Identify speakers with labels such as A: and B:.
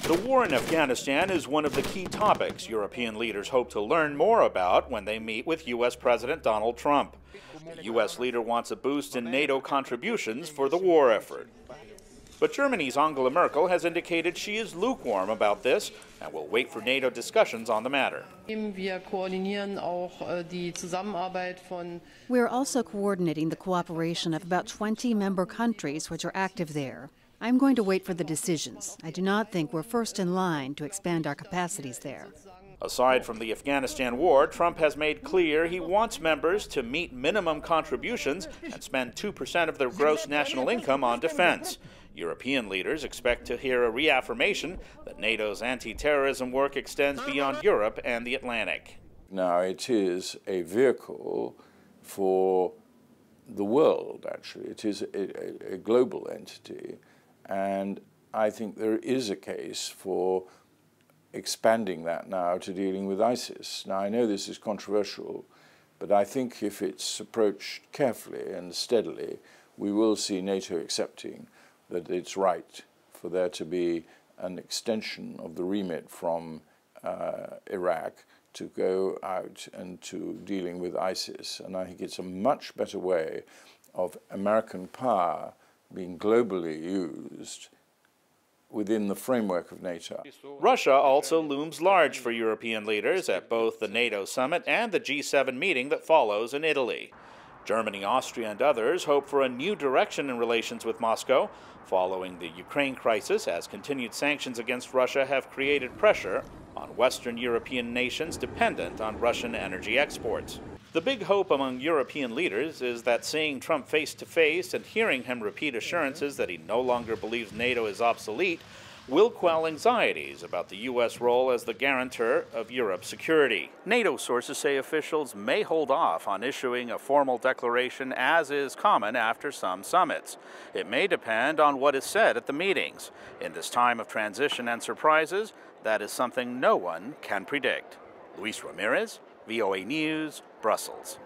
A: The war in Afghanistan is one of the key topics European leaders hope to learn more about when they meet with U.S. President Donald Trump. The U.S. leader wants a boost in NATO contributions for the war effort. But Germany's Angela Merkel has indicated she is lukewarm about this and will wait for NATO discussions on the matter.
B: We're also coordinating the cooperation of about 20 member countries which are active there. I'm going to wait for the decisions. I do not think we're first in line to expand our capacities there.
A: Aside from the Afghanistan war, Trump has made clear he wants members to meet minimum contributions and spend 2% of their gross national income on defense. European leaders expect to hear a reaffirmation that NATO's anti-terrorism work extends beyond Europe and the Atlantic.
C: Now, it is a vehicle for the world, actually. It is a global entity, and I think there is a case for expanding that now to dealing with ISIS. Now, I know this is controversial, but I think if it's approached carefully and steadily, we will see NATO accepting that it's right for there to be an extension of the remit from Iraq to go out and to dealing with ISIS. And I think it's a much better way of American power being globally used within the framework of NATO.
A: Russia also looms large for European leaders at both the NATO summit and the G7 meeting that follows in Italy. Germany, Austria, and others hope for a new direction in relations with Moscow following the Ukraine crisis, as continued sanctions against Russia have created pressure on Western European nations dependent on Russian energy exports. The big hope among European leaders is that seeing Trump face-to-face and hearing him repeat assurances that he no longer believes NATO is obsolete will quell anxieties about the U.S. role as the guarantor of Europe's security. NATO sources say officials may hold off on issuing a formal declaration, as is common after some summits. It may depend on what is said at the meetings. In this time of transition and surprises, that is something no one can predict. Luis Ramirez, VOA News, Brussels.